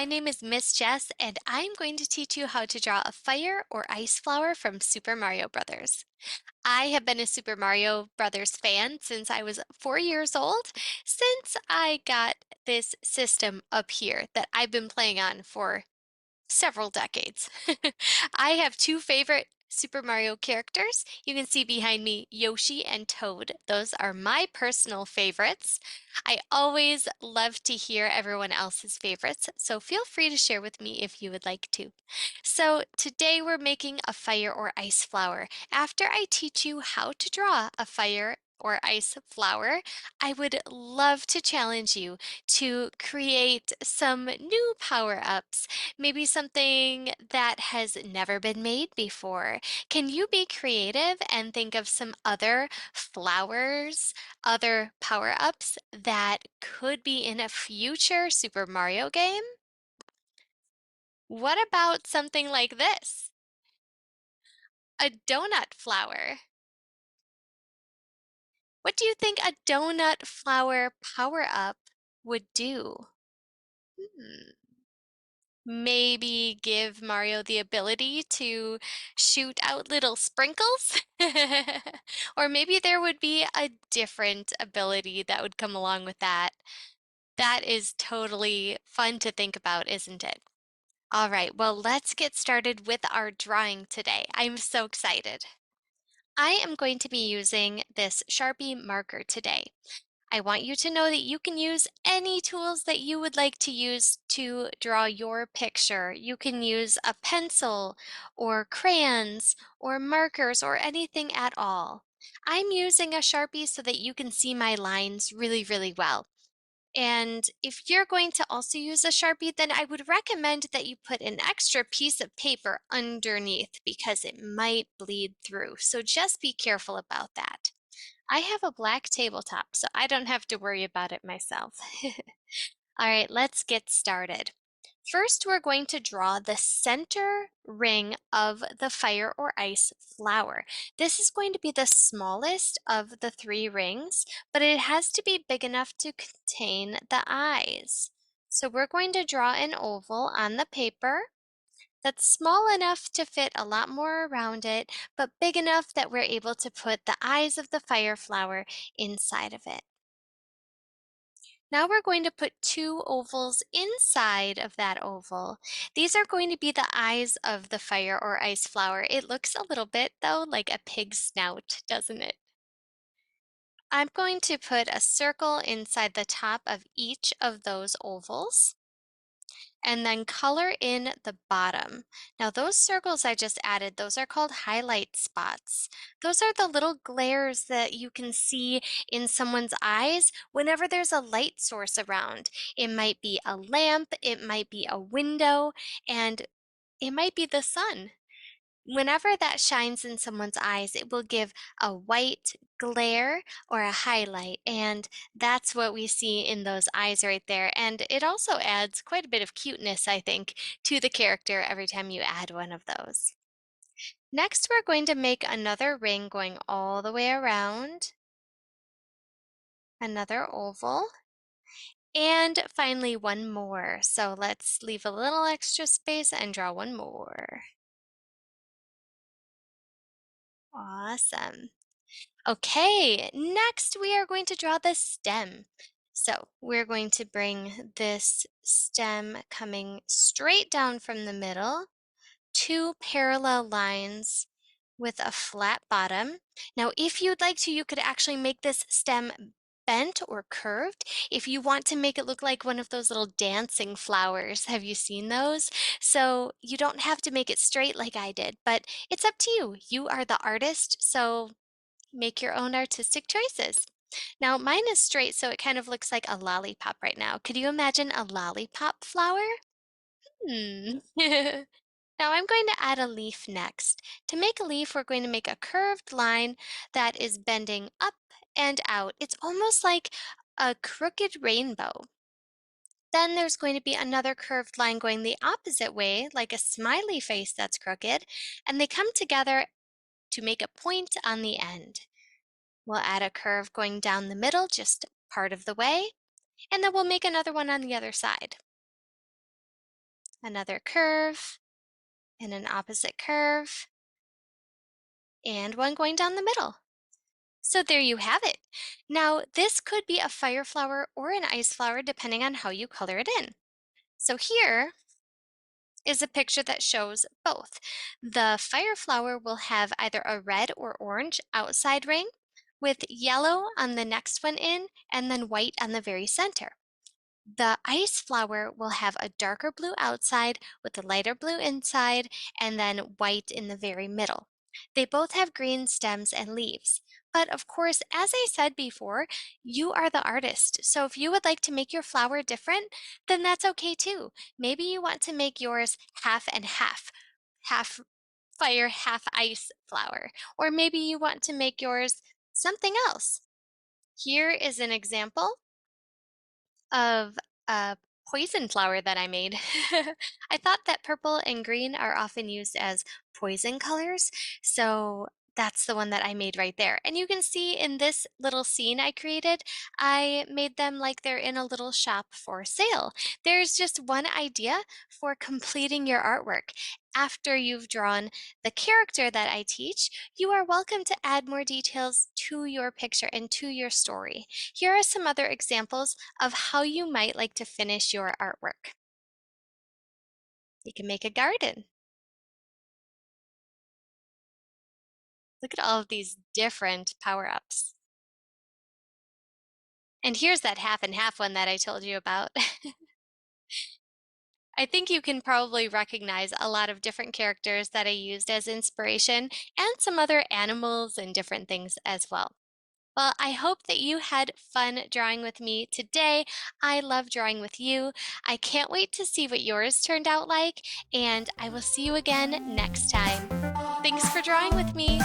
name is Miss Jess, and I'm going to teach you how to draw a fire or ice flower from Super Mario Brothers. I have been a Super Mario Brothers fan since I was 4 years old, since I got this system up here that I've been playing on for several decades. I have two favorite Super Mario characters. You can see behind me Yoshi and Toad. Those are my personal favorites. I always love to hear everyone else's favorites, so feel free to share with me if you would like to. So today we're making a fire or ice flower. After I teach you how to draw a fire or ice flower, I would love to challenge you to create some new power-ups. Maybe something that has never been made before. Can you be creative and think of some other flowers, other power-ups that could be in a future Super Mario game? What about something like this? A donut flower. What do you think a donut flower power-up would do? Hmm. Maybe give Mario the ability to shoot out little sprinkles? Or maybe there would be a different ability that would come along with that. That is totally fun to think about, isn't it? All right, well, let's get started with our drawing today. I'm so excited. I am going to be using this Sharpie marker today. I want you to know that you can use any tools that you would like to use to draw your picture. You can use a pencil or crayons or markers or anything at all. I'm using a Sharpie so that you can see my lines really, really well. And if you're going to also use a Sharpie, then I would recommend that you put an extra piece of paper underneath because it might bleed through. So just be careful about that. I have a black tabletop, so I don't have to worry about it myself. All right, let's get started. First, we're going to draw the center ring of the fire or ice flower. This is going to be the smallest of the three rings, but it has to be big enough to contain the eyes. So we're going to draw an oval on the paper that's small enough to fit a lot more around it, but big enough that we're able to put the eyes of the fire flower inside of it. Now we're going to put two ovals inside of that oval. These are going to be the eyes of the fire or ice flower. It looks a little bit, though, like a pig's snout, doesn't it? I'm going to put a circle inside the top of each of those ovals and then color in the bottom. Now those circles I just added, those are called highlight spots. Those are the little glares that you can see in someone's eyes whenever there's a light source around. It might be a lamp, it might be a window, and it might be the sun. Whenever that shines in someone's eyes, it will give a white glare or a highlight, and that's what we see in those eyes right there. And it also adds quite a bit of cuteness, I think, to the character every time you add one of those. Next, we're going to make another ring going all the way around, another oval, and finally one more. So let's leave a little extra space and draw one more. Awesome. Okay, next we are going to draw the stem. So we're going to bring this stem coming straight down from the middle, two parallel lines with a flat bottom. Now, if you'd like to, you could actually make this stem bent or curved if you want to make it look like one of those little dancing flowers. Have you seen those? So you don't have to make it straight like I did, but it's up to you. You are the artist, so make your own artistic choices. Now, mine is straight, so it kind of looks like a lollipop right now. Could you imagine a lollipop flower? Hmm. Now, I'm going to add a leaf next. To make a leaf, we're going to make a curved line that is bending up and out. It's almost like a crooked rainbow. Then there's going to be another curved line going the opposite way, like a smiley face that's crooked, and they come together to make a point on the end. We'll add a curve going down the middle, just part of the way, and then we'll make another one on the other side. another curve, and an opposite curve, and one going down the middle. So there you have it. Now, this could be a fire flower or an ice flower depending on how you color it in. So here is a picture that shows both. The fire flower will have either a red or orange outside ring with yellow on the next one in and then white on the very center. The ice flower will have a darker blue outside with a lighter blue inside and then white in the very middle. They both have green stems and leaves. But of course, as I said before, you are the artist. So if you would like to make your flower different, then that's okay too. Maybe you want to make yours half and half, half fire, half ice flower. Or maybe you want to make yours something else. Here is an example of a poison flower that I made. I thought that purple and green are often used as poison colors, so that's the one that I made right there. And you can see in this little scene I created, I made them like they're in a little shop for sale. There's just one idea for completing your artwork. After you've drawn the character that I teach, you are welcome to add more details to your picture and to your story. Here are some other examples of how you might like to finish your artwork. You can make a garden. Look at all of these different power-ups. And here's that half and half one that I told you about. I think you can probably recognize a lot of different characters that I used as inspiration and some other animals and different things as well. Well, I hope that you had fun drawing with me today. I love drawing with you. I can't wait to see what yours turned out like, and I will see you again next time. Thanks for drawing with me.